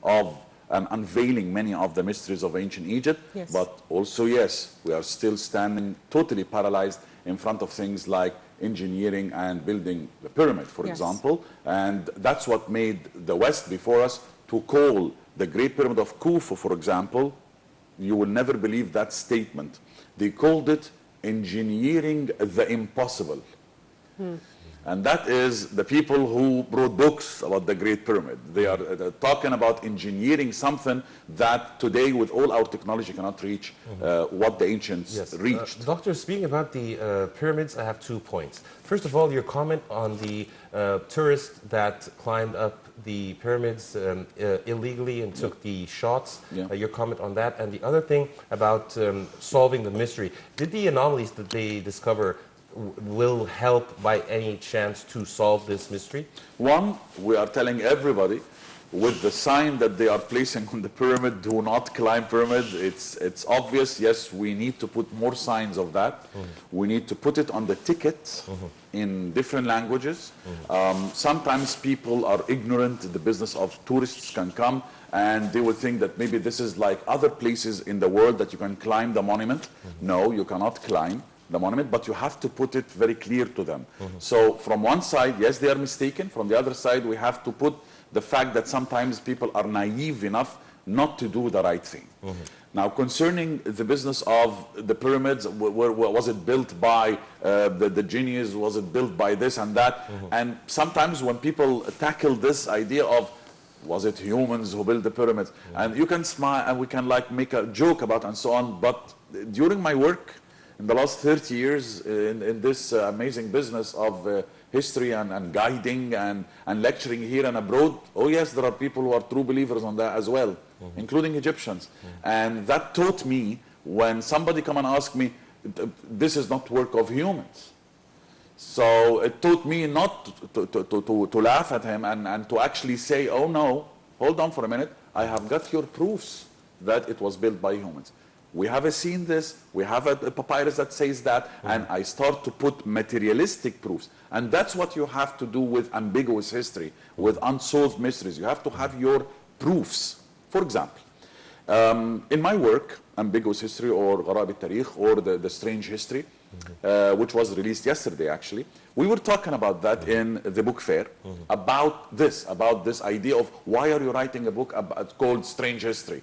of unveiling many of the mysteries of ancient Egypt. Yes. But also, yes, we are still standing totally paralyzed in front of things like engineering and building the pyramid, for example. And that's what made the West before us to call the Great Pyramid of Khufu, for example. You will never believe that statement. They called it engineering the impossible. And that is the people who wrote books about the Great Pyramid. They are talking about engineering something that today, with all our technology, cannot reach what the ancients reached. Doctor, speaking about the pyramids, I have 2 points. First of all, your comment on the tourists that climbed up the pyramids illegally and took the shots, your comment on that. And the other thing about solving the mystery. Did the anomalies that they discover will help by any chance to solve this mystery? One, we are telling everybody with the sign that they are placing on the pyramid, do not climb pyramid. It's obvious. Yes, we need to put more signs of that. We need to put it on the ticket in different languages. Sometimes people are ignorant. The business of tourists can come and they will think that maybe this is like other places in the world that you can climb the monument. No, you cannot climb the monument, but you have to put it very clear to them. So from one side, yes, they are mistaken. From the other side, we have to put the fact that sometimes people are naive enough not to do the right thing. Now, concerning the business of the pyramids, was it built by the genius? Was it built by this and that? And sometimes when people tackle this idea of, was it humans who built the pyramids? And you can smile and we can like make a joke about and so on. But during my work, in the last 30 years in this amazing business of history and guiding and lecturing here and abroad, oh yes, there are people who are true believers on that as well, including Egyptians. And that taught me, when somebody come and ask me, this is not work of humans. So it taught me not to laugh at him and to actually say, oh no, hold on for a minute, I have got your proofs that it was built by humans. We have seen this, we have a papyrus that says that, and I start to put materialistic proofs. And that's what you have to do with ambiguous history, with unsolved mysteries. You have to have your proofs. For example, in my work, Ambiguous History or Gharab al-Tarikh, or the Strange History, which was released yesterday actually, we were talking about that in the book fair, about this idea of why are you writing a book called Strange History?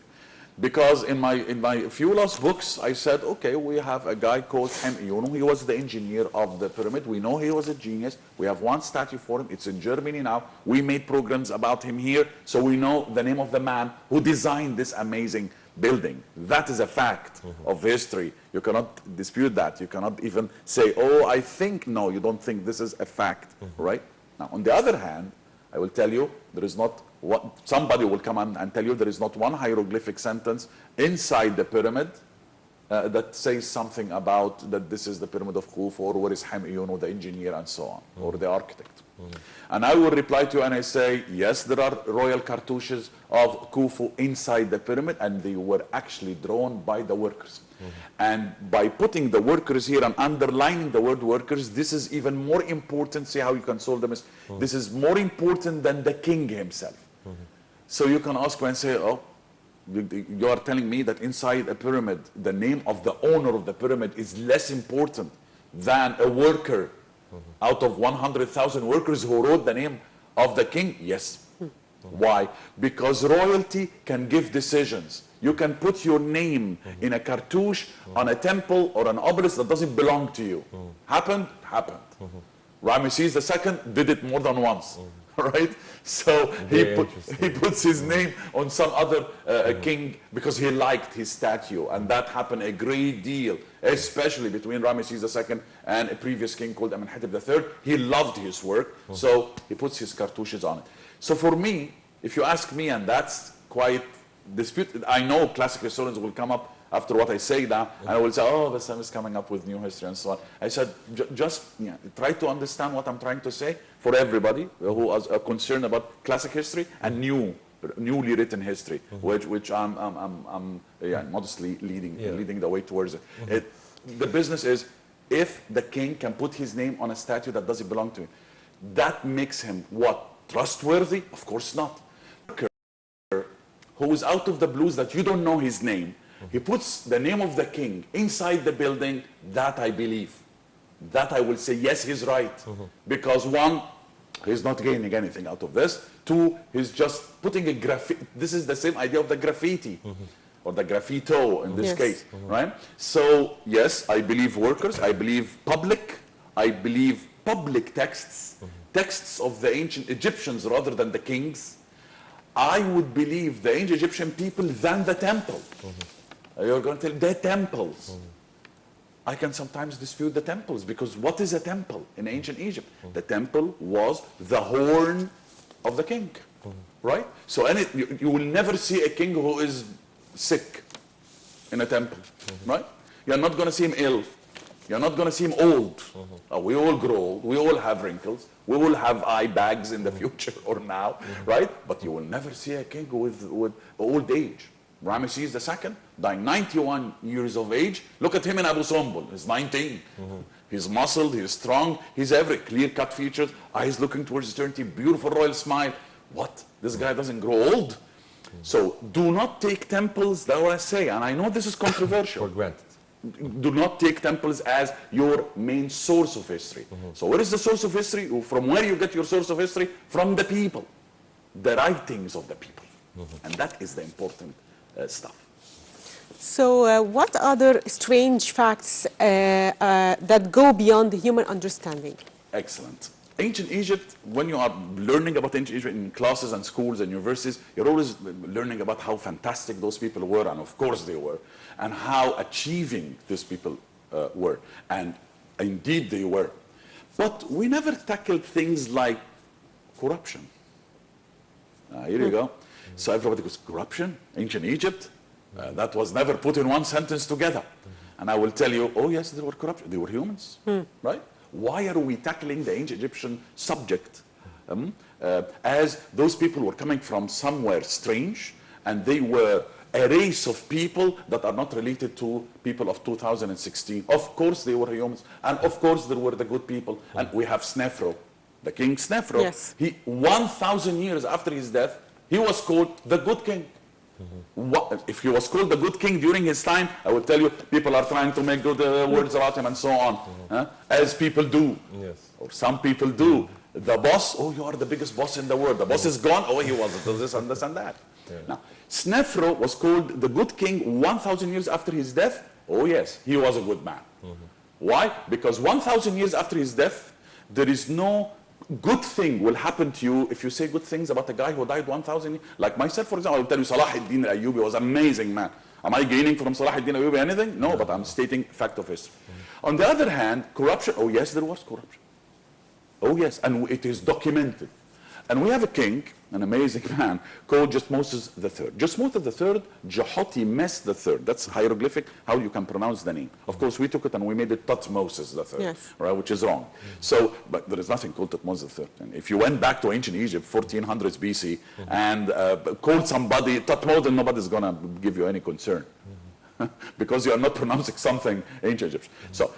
Because in my few last books, I said, okay, we have a guy called Shammaa. He was the engineer of the pyramid. We know he was a genius. We have one statue for him. It's in Germany now. We made programs about him here. So we know the name of the man who designed this amazing building. That is a fact of history. You cannot dispute that. You cannot even say, oh, I think. No, you don't think this is a fact, right? Now, on the other hand, I will tell you, there is not somebody will come and tell you there is not one hieroglyphic sentence inside the pyramid that says something about that this is the pyramid of Khufu, or where is Shammaa, the engineer, and so on, or the architect. And I will reply to you and I say, yes, there are royal cartouches of Khufu inside the pyramid, and they were actually drawn by the workers. And by putting the workers here and underlining the word workers, this is even more important. See how you can solve them. This is more important than the king himself. So you can ask and say, oh, you are telling me that inside a pyramid, the name of the owner of the pyramid is less important than a worker out of 100,000 workers who wrote the name of the king? Yes. Why? Because royalty can give decisions. You can put your name in a cartouche on a temple or an obelisk that doesn't belong to you. Happened? Happened. Ramesses II did it more than once. Right? So he puts his name on some other king because he liked his statue. And that happened a great deal, especially between Ramesses II and a previous king called Amenhotep III. He loved his work, so he puts his cartouches on it. So for me, if you ask me, and that's quite disputed, I know classical historians will come up after what I say now, and I will say, oh, Bassam is coming up with new history and so on. I said, just try to understand what I'm trying to say for everybody who is concerned about classic history and newly written history, which I'm modestly leading the way towards it. The business is, if the king can put his name on a statue that doesn't belong to him, that makes him what? Trustworthy? Of course not. who is out of the blues that you don't know his name, he puts the name of the king inside the building, that I believe. That I will say, yes, he's right. Because one, he's not gaining anything out of this. Two, he's just putting a graffiti. This is the same idea of the graffiti. Or the graffito in this case, right? So, yes, I believe workers, I believe public texts, texts of the ancient Egyptians rather than the kings. I would believe the ancient Egyptian people than the temple. You're going to tell the temples. I can sometimes dispute the temples, because what is a temple in ancient Egypt? The temple was the horn of the king, right? So you will never see a king who is sick in a temple, right? You're not going to see him ill. You're not going to see him old. We all grow old. We all have wrinkles. We will have eye bags in the future or now, right? But you will never see a king with old age. Ramesses II, dying 91 years of age. Look at him in Abu Simbel. He's 19. He's muscled, he's strong, he's every clear-cut features, eyes looking towards eternity, beautiful royal smile. What? This guy doesn't grow old? So do not take temples, that's what I say, and I know this is controversial. For granted. Do not take temples as your main source of history. So what is the source of history? From where you get your source of history? From the people, the writings of the people. And that is the important stuff. So what other strange facts that go beyond the human understanding? Excellent. Ancient Egypt, when you are learning about ancient Egypt in classes and schools and universities, you're always learning about how fantastic those people were, and of course they were, and how achieving these people were, and indeed they were. But we never tackled things like corruption. Here you go. So everybody goes, corruption? Ancient Egypt? That was never put in one sentence together. And I will tell you, oh yes, there were corruption. They were humans, right? Why are we tackling the ancient Egyptian subject as those people were coming from somewhere strange, and they were a race of people that are not related to people of 2016. Of course they were humans, and of course there were the good people. And we have Snefru, the king Snefru. Yes. He 1,000 years after his death, he was called the good king. If he was called the good king during his time, I will tell you, people are trying to make good words about him and so on, as people do, or some people do. The boss, oh, you are the biggest boss in the world. The boss is gone, oh, he wasn't, this and this and that. Now, Snefru was called the good king 1,000 years after his death. Oh yes, he was a good man. Why? Because 1,000 years after his death, there is no good thing will happen to you if you say good things about a guy who died 1,000 years. Like myself, for example, I will tell you Salah ad-Din al-Ayyubi was an amazing man. Am I gaining from Salah ad-Din al-Ayyubi anything? No, but I'm stating fact of history. On the other hand, corruption, oh yes, there was corruption. Oh yes, and it is documented. And we have a king, an amazing man, called Jutmoses III. Jutmoses III, Jehotimes III. That's hieroglyphic, how you can pronounce the name. Of course, we took it and we made it Thutmoses III, yes, right, which is wrong. So, but there is nothing called Thutmoses III. And if you went back to ancient Egypt, 1400s BC, and called somebody Thutmoses, nobody's going to give you any concern. Because you are not pronouncing something ancient Egyptian. So,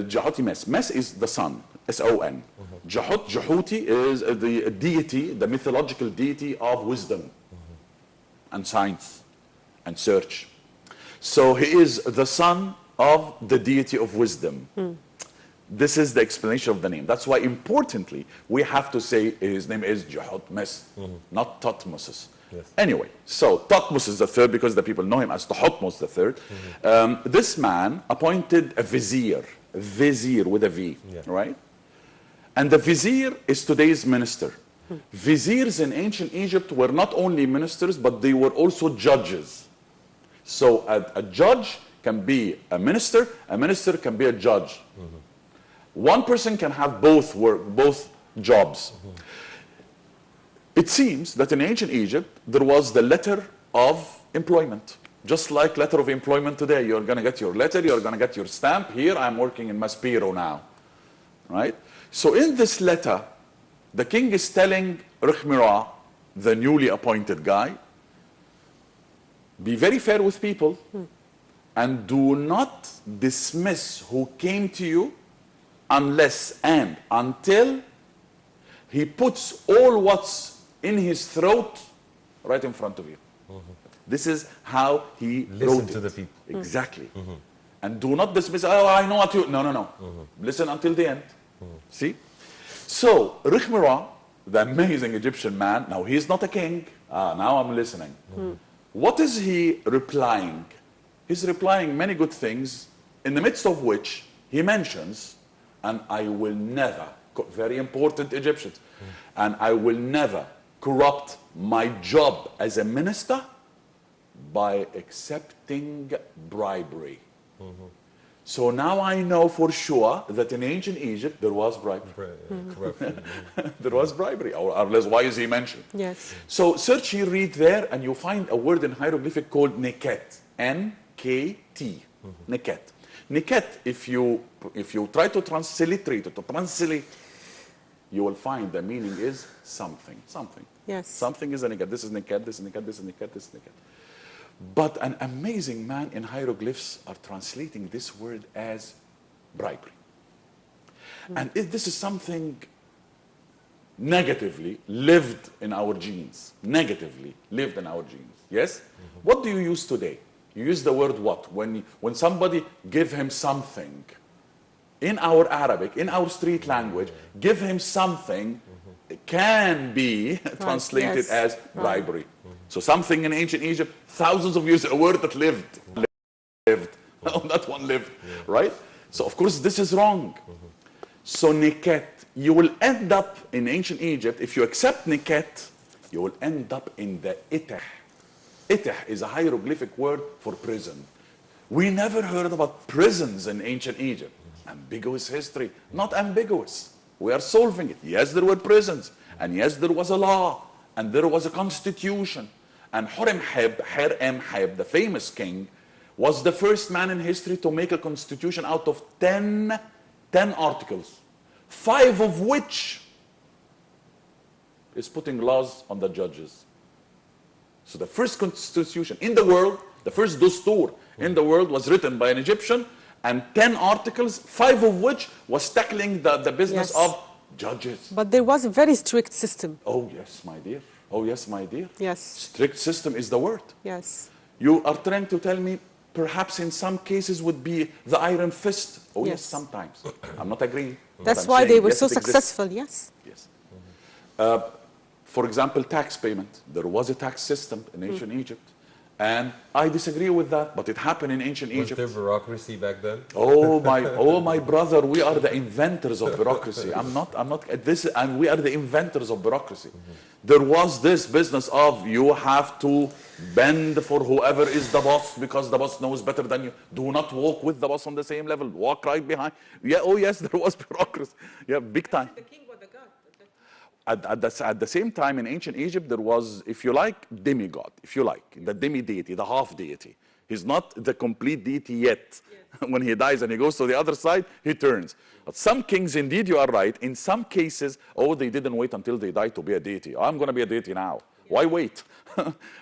Jehotimes. Mes is the sun, S-O-N. Jehuti is the deity, the mythological deity of wisdom and science and search. So he is the son of the deity of wisdom. This is the explanation of the name. That's why, importantly, we have to say his name is Jehotimes, not Thutmoses. Yes. Anyway, so Thutmoses III, because the people know him as Thutmose III, this man appointed a vizier with a V, right? And the vizier is today's minister. Viziers in ancient Egypt were not only ministers, but they were also judges. So a judge can be a minister can be a judge. One person can have both jobs. It seems that in ancient Egypt, there was the letter of employment. Just like letter of employment today. You're going to get your letter, you're going to get your stamp. Here, I'm working in Maspero now. Right? So in this letter, the king is telling Rukhmira, the newly appointed guy, be very fair with people and do not dismiss who came to you unless and until he puts all what's in his throat right in front of you. This is how he Listen wrote to it. the people. Exactly. And do not dismiss, oh, I know what you... No, no, no. Listen until the end. See? So, Rikhmira, the amazing Egyptian man, now he's not a king. Now I'm listening. What is he replying? He's replying many good things, in the midst of which he mentions, and I will never, very important Egyptians, and I will never corrupt my job as a minister by accepting bribery. So now I know for sure that in ancient Egypt there was bribery. Corruption. There was bribery, or unless why is he mentioned? Yes. So search here, read there, and you find a word in hieroglyphic called neket. N-K-T. Neket. Neket, if you try to transliterate it, to translate, you will find the meaning is something. Something. Yes. Something is a neket. This is neket, this is neket, this is neket, this is neket. But an amazing man in hieroglyphs are translating this word as bribery. And this is something negatively lived in our genes. Negatively lived in our genes. Yes? What do you use today? You use the word what? When somebody give him something, in our Arabic, in our street language, give him something, it can be translated yes. as bribery. So something in ancient Egypt, thousands of years, a word that lived. That one lived, right? So of course this is wrong. So niket, you will end up in ancient Egypt, if you accept niket, you will end up in the itah. Itah is a hieroglyphic word for prison. We never heard about prisons in ancient Egypt. Ambiguous history, not ambiguous. We are solving it. Yes, there were prisons, and yes, there was a law, and there was a constitution. And Hurrem-Heb, the famous king, was the first man in history to make a constitution out of 10 articles, 5 of which is putting laws on the judges. So the first constitution in the world, the first dustur in the world was written by an Egyptian, and 10 articles, 5 of which was tackling the business Yes. of judges. But there was a very strict system. Oh yes, my dear. Oh yes, my dear. Yes. Strict system is the word. Yes. You are trying to tell me perhaps in some cases would be the iron fist. Oh yes, Yes. sometimes. I'm not agreeing. but That's I'm why saying, they were yes, so it exists. successful, yes. Yes. For example, tax payment. There was a tax system in ancient Egypt. And I disagree with that, but it happened in ancient Was Egypt. there bureaucracy back then? Oh my brother, we are the inventors of bureaucracy. I'm not this, and we are the inventors of bureaucracy. There was this business of you have to bend for whoever is the boss because the boss knows better than you. Do not walk with the boss on the same level. Walk right behind. Yeah, oh yes, there was bureaucracy. Yeah, big time. The king was the god. At the same time, in ancient Egypt, there was, if you like, demigod, if you like, the demi-deity, the half-deity. He's not the complete deity yet. Yes. When he dies and he goes to the other side, he turns. But some kings, indeed, you are right, in some cases, oh, they didn't wait until they died to be a deity. Oh, I'm going to be a deity now. Yeah. Why wait?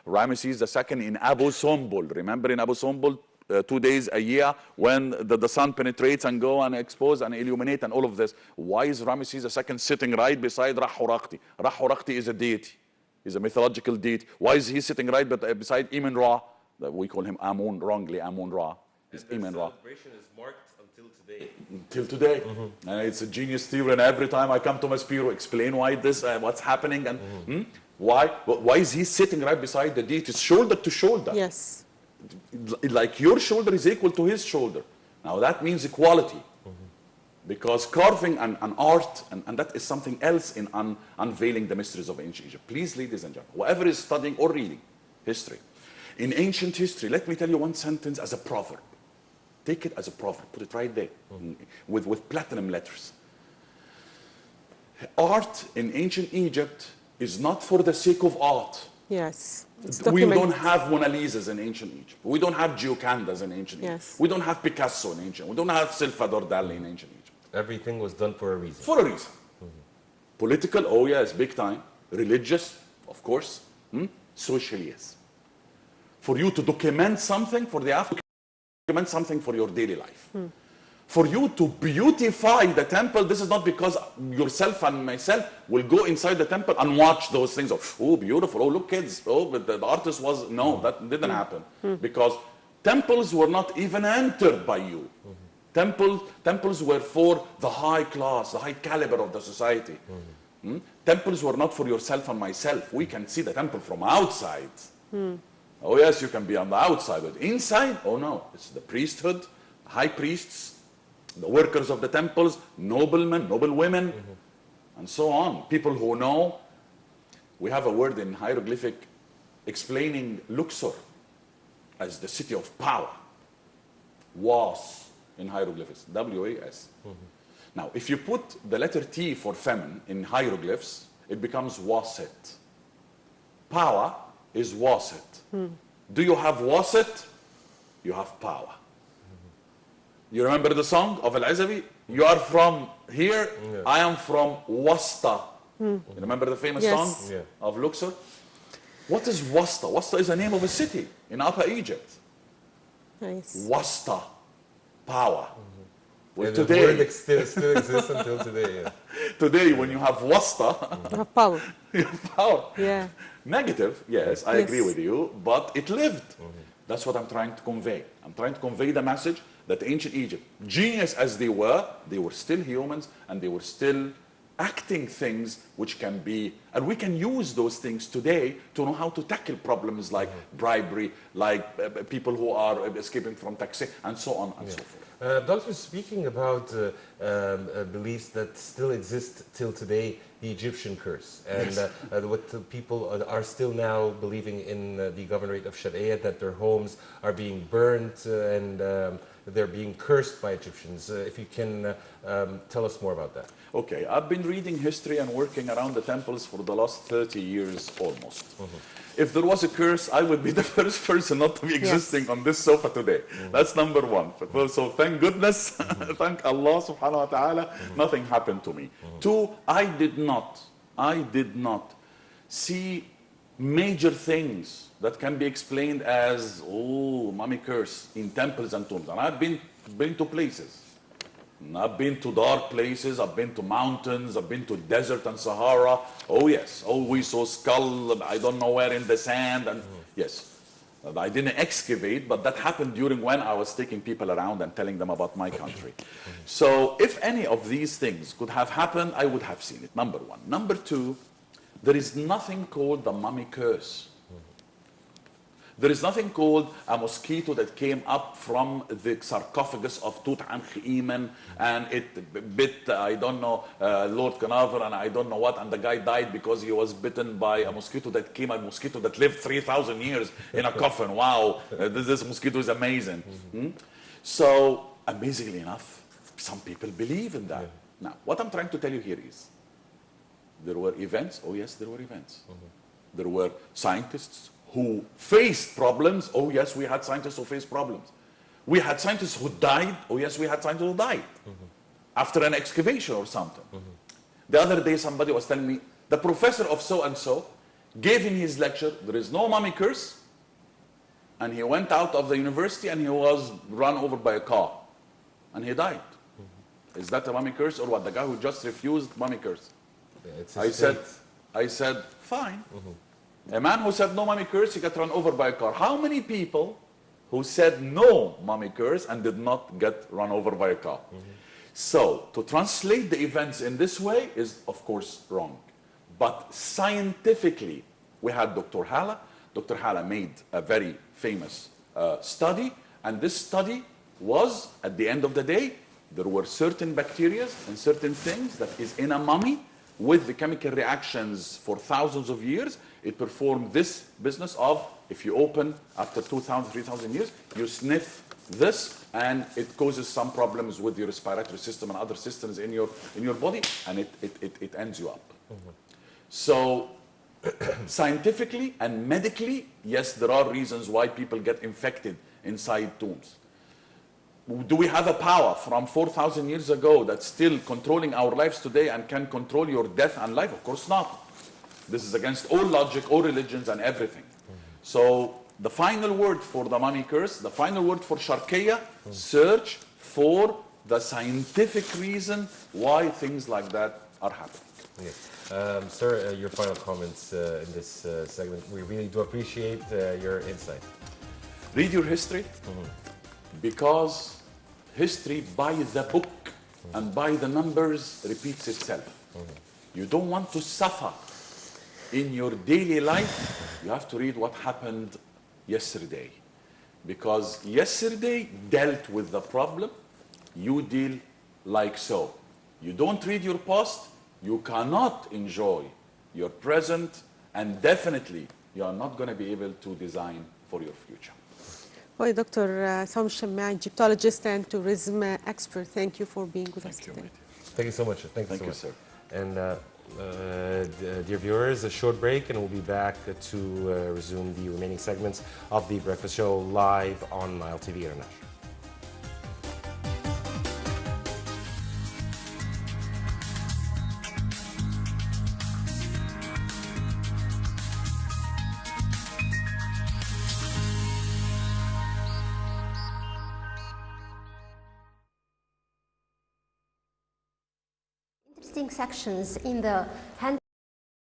Ramesses II in Abu Simbel. Remember in Abu Simbel, 2 days a year when the sun penetrates and go and expose and illuminate and all of this. Why is Ramesses II sitting right beside Ra-Horakhti? Ra-Horakhti is a deity. He's a mythological deity. Why is he sitting right beside Imen-Ra? We call him Amun, wrongly Amun-Ra. He's Imen-Ra. Celebration is marked until today. Until today. It's a genius theory, and every time I come to Maspiro, explain why this, what's happening, and why is he sitting right beside the deity, shoulder to shoulder? Yes. Like your shoulder is equal to his shoulder. Now that means equality. Because carving and art, and that is something else in unveiling the mysteries of ancient Egypt. Please, ladies and gentlemen, whoever is studying or reading history, in ancient history, let me tell you one sentence as a proverb. Take it as a proverb, put it right there, with platinum letters. Art in ancient Egypt is not for the sake of art. Yes. We don't have Mona Lisas in ancient Egypt. We don't have Giocondas in ancient Egypt. Yes. We don't have Picasso in ancient. We don't have Salvador Dali in ancient Egypt. Everything was done for a reason. For a reason. Political, oh yes, big time. Religious, of course. Social, yes. For you to document something for the African, document something for your daily life. For you to beautify the temple, this is not because yourself and myself will go inside the temple and watch those things. Oh, beautiful. Oh, look, kids. Oh, but the artist was... No, that didn't happen. Because temples were not even entered by you. Temples were for the high class, the high caliber of the society. Temples were not for yourself and myself. We can see the temple from outside. Oh, yes, you can be on the outside. But inside, oh, no. It's the priesthood, high priests, the workers of the temples, noblemen, noble women, and so on. People who know. We have a word in hieroglyphic explaining Luxor as the city of power. Was in hieroglyphics, W-A-S. Now, if you put the letter T for feminine in hieroglyphs, it becomes wasit. Power is wasit. Do you have wasit? You have power. You remember the song of Al-Azabi? You are from here, I am from Wasta. You remember the famous song of Luxor? What is Wasta? Wasta is the name of a city in Upper Egypt. Nice. Wasta, power. Well, today, the word still exists until today. Today, when you have Wasta, You have power. you have power. Yeah. Negative, yes, I agree with you, but it lived. That's what I'm trying to convey. I'm trying to convey the message that ancient Egypt, genius as they were still humans, and they were still acting things which can be, and we can use those things today to know how to tackle problems like bribery, like people who are escaping from taxi, and so on and so forth. Doctor, speaking about beliefs that still exist till today, the Egyptian curse, and what the people are still now believing in the governorate of Sharia, that their homes are being burnt and they're being cursed by Egyptians. If you can tell us more about that. Okay, I've been reading history and working around the temples for the last 30 years almost. If there was a curse, I would be the first person not to be existing on this sofa today. That's number one. So thank goodness, thank Allah subhanahu wa ta'ala, nothing happened to me. Two, I did not see major things that can be explained as, oh, mummy curse in temples and tombs. And I've been to places. I've been to dark places, I've been to mountains, I've been to desert and Sahara. Oh yes, oh we saw skull, I don't know where in the sand, and yes. I didn't excavate, but that happened during when I was taking people around and telling them about my country. So if any of these things could have happened, I would have seen it, number one. Number two, there is nothing called the mummy curse. There is nothing called a mosquito that came up from the sarcophagus of Tutankhamun and it bit, I don't know, Lord Carnarvon and I don't know what, and the guy died because he was bitten by a mosquito that lived 3,000 years in a coffin. Wow, this mosquito is amazing. So, amazingly enough, some people believe in that. Now, what I'm trying to tell you here is, there were events. Oh yes, there were events. There were scientists who faced problems. Oh yes, we had scientists who faced problems. We had scientists who died. Oh yes, we had scientists who died after an excavation or something. The other day somebody was telling me, the professor of so-and-so gave in his lecture, there is no mummy curse, and he went out of the university and he was run over by a car and he died. Is that a mummy curse or what? The guy who just refused mummy curse. Yeah, I said, fine. A man who said no mummy curse, he got run over by a car. How many people who said no mummy curse and did not get run over by a car? So, to translate the events in this way is, of course, wrong. But scientifically, we had Dr. Hala. Dr. Hala made a very famous study, and this study was, at the end of the day, there were certain bacteria and certain things that is in a mummy with the chemical reactions for thousands of years. It performed this business of, if you open after 2,000, 3,000 years, you sniff this and it causes some problems with your respiratory system and other systems in your body, and it ends you up. So scientifically and medically, yes, there are reasons why people get infected inside tombs. Do we have a power from 4,000 years ago that's still controlling our lives today and can control your death and life? Of course not. This is against all logic, all religions and everything. So the final word for the mummy curse, the final word for Sharqiyya, search for the scientific reason why things like that are happening. Okay. Sir, your final comments in this segment. We really do appreciate your insight. Read your history, because history by the book and by the numbers repeats itself. You don't want to suffer in your daily life. You have to read what happened yesterday, because yesterday dealt with the problem. You deal like so. You don't read your past, you cannot enjoy your present, and definitely you are not going to be able to design for your future. Well, Dr. Shammaa, Egyptologist and tourism expert, thank you for being with us today. Thank you so much. Thank you, sir. And dear viewers, a short break, and we'll be back to resume the remaining segments of The Breakfast Show live on Nile TV International. Interesting sections in the hand